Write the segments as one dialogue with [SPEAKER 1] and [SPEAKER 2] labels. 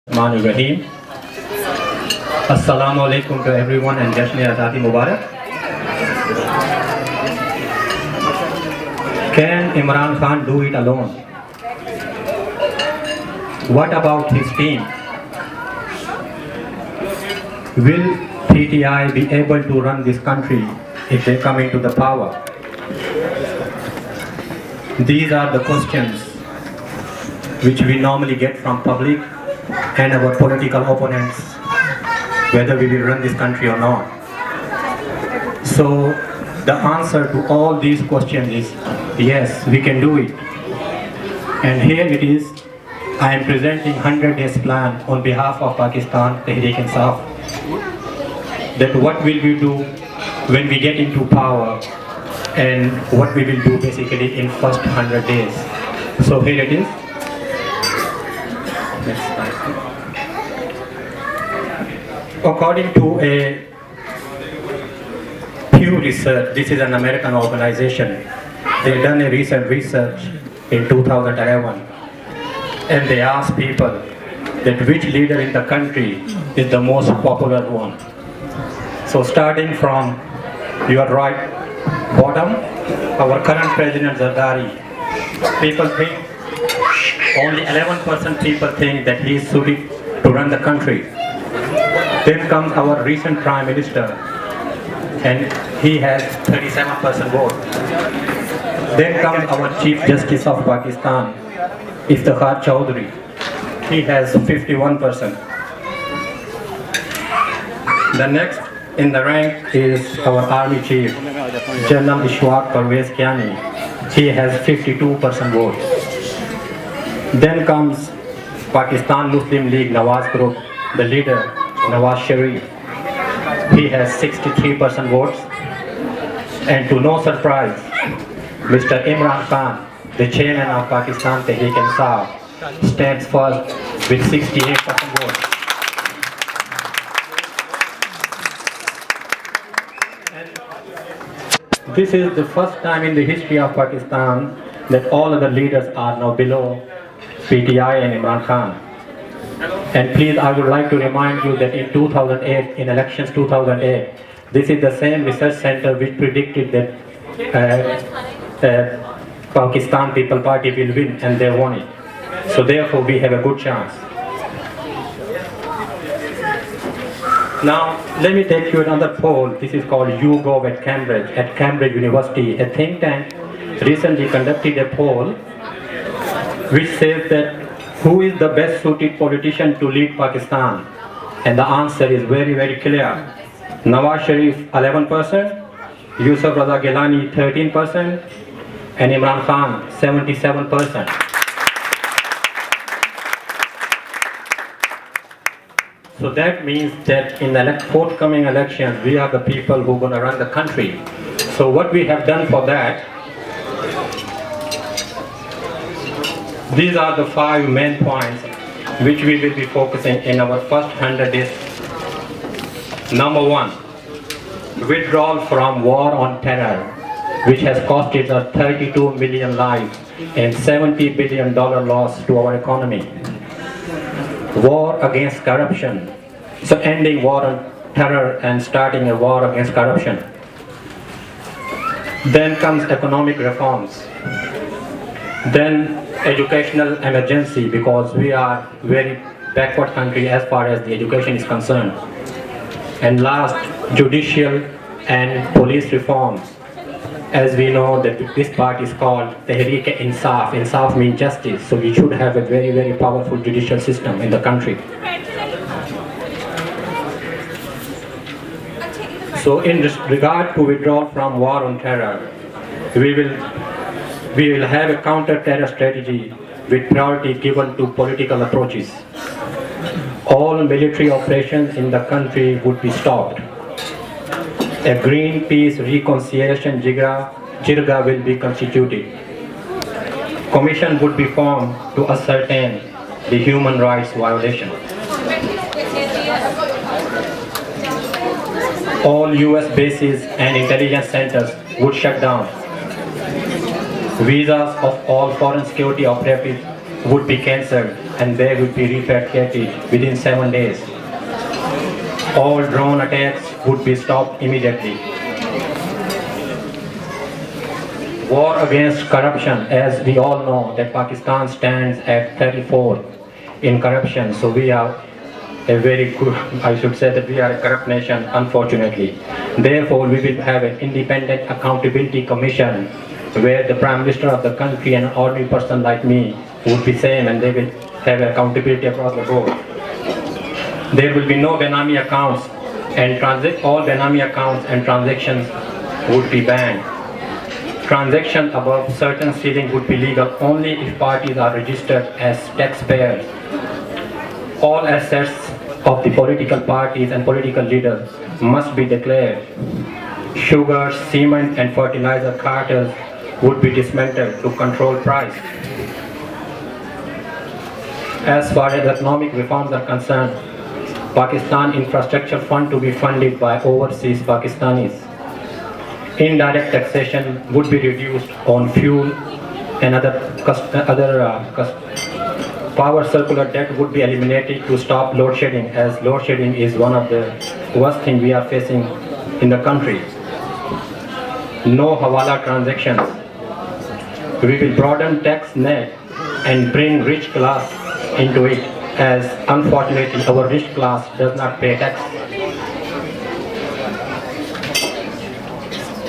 [SPEAKER 1] Rahim. Assalamu alaikum to everyone and Jashn Azadi Mubarak. Can Imran Khan do it alone? What about his team? Will PTI be able to run this country if they come into the power? These are the questions which we normally get from public and our political opponents, whether we will run this country or not. So the answer to all these questions is yes, we can do it. And here it is. I am presenting 100 days plan on behalf of Pakistan Tehreek-e-Insaf, that what will we do when we get into power and what we will do basically in first 100 days. So here it is. Next slide. According to a Pew Research, this is an American organization, they done a recent research in 2011 and they asked people that which leader in the country is the most popular one. So starting from your right bottom, our current president Zardari, people think, only 11% people think that he is suited to run the country. Then comes our recent Prime Minister and he has 37% vote. Then comes our Chief Justice of Pakistan, Iftikhar Chowdhury. He has 51%. The next in the rank is our Army Chief, General Ishwaq Parvez Kiani. He has 52% vote. Then comes Pakistan Muslim League Nawaz Group, the leader Nawaz Sharif. He has 63% votes. And to no surprise, Mr. Imran Khan, the chairman of Pakistan Tehreek-e-Insaf, stands first with 68% votes. And this is the first time in the history of Pakistan that all other leaders are now below PTI and Imran Khan. And please, I would like to remind you that in 2008, in elections 2008, this is the same research center which predicted that Pakistan People Party will win, and they won it. So therefore, we have a good chance. Now, let me take you another poll. This is called YouGov at Cambridge University. A think tank recently conducted a poll which says that who is the best suited politician to lead Pakistan? And the answer is very, very clear. Nawaz Sharif 11%, Yusuf Raza Gilani 13%, and Imran Khan 77%. So that means that in the forthcoming elections, we are the people who are going to run the country. So what we have done for that, these are the 5 main points which we will be focusing in our first 100 days. Number 1, withdrawal from war on terror, which has costed us 32 million lives and $70 billion loss to our economy. War against corruption, so ending war on terror and starting a war against corruption. Then comes economic reforms. Then educational emergency, because we are very backward country as far as the education is concerned. And last, judicial and police reforms. As we know that this part is called Tehreek-e-Insaf. Insaf means justice, so we should have a very, very powerful judicial system in the country. So in regard to withdrawal from war on terror, we will have a counter-terror strategy with priority given to political approaches. All military operations in the country would be stopped. A Green Peace Reconciliation Jirga will be constituted. Commission would be formed to ascertain the human rights violation. All US bases and intelligence centers would shut down. Visas of all foreign security operatives would be cancelled and they would be repatriated within 7 days. All drone attacks would be stopped immediately. War against corruption, as we all know that Pakistan stands at 34 in corruption, so we are a very good, I should say that we are a corrupt nation, unfortunately. Therefore, we will have an independent accountability commission where the Prime Minister of the country and an ordinary person like me would be same, and they will have accountability across the board. There will be no Benami accounts, and all Benami accounts and transactions would be banned. Transactions above certain ceiling would be legal only if parties are registered as taxpayers. All assets of the political parties and political leaders must be declared. Sugar, cement and fertilizer cartels would be dismantled to control price. As far as economic reforms are concerned, Pakistan Infrastructure Fund to be funded by overseas Pakistanis. Indirect taxation would be reduced on fuel and other power. Circular debt would be eliminated to stop load shedding, as load shedding is one of the worst things we are facing in the country. No hawala transactions. We will broaden tax net and bring rich class into it, as unfortunately our rich class does not pay tax.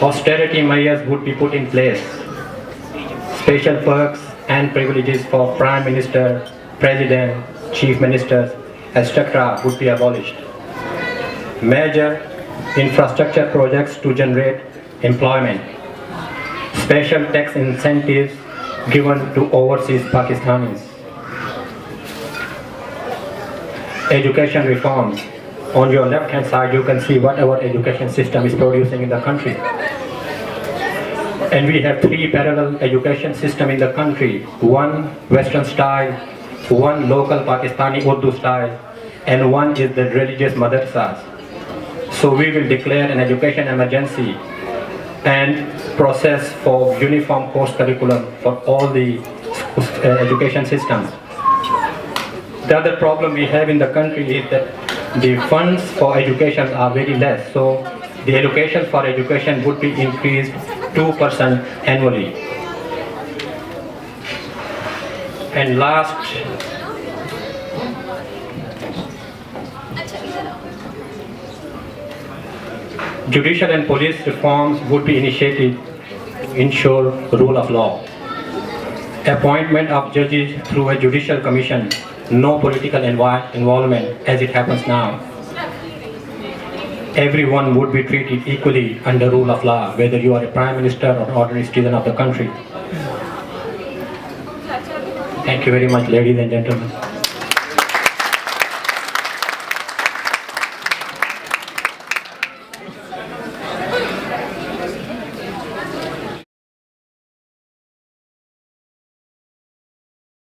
[SPEAKER 1] Austerity measures would be put in place. Special perks and privileges for Prime Minister, President, Chief Ministers, etc. would be abolished. Major infrastructure projects to generate employment. Special tax incentives given to overseas Pakistanis. Education reforms. On your left hand side you can see what our education system is producing in the country. And we have 3 parallel education systems in the country. One Western style, one local Pakistani Urdu style, and one is the religious madrasas. So we will declare an education emergency and process for uniform course curriculum for all the education systems. The other problem we have in the country is that the funds for education are very less, so the allocation for education would be increased 2% annually. And last, judicial and police reforms would be initiated to ensure rule of law. Appointment of judges through a judicial commission, no political involvement as it happens now. Everyone would be treated equally under rule of law, whether you are a Prime Minister or an ordinary citizen of the country. Thank you very much, ladies and gentlemen.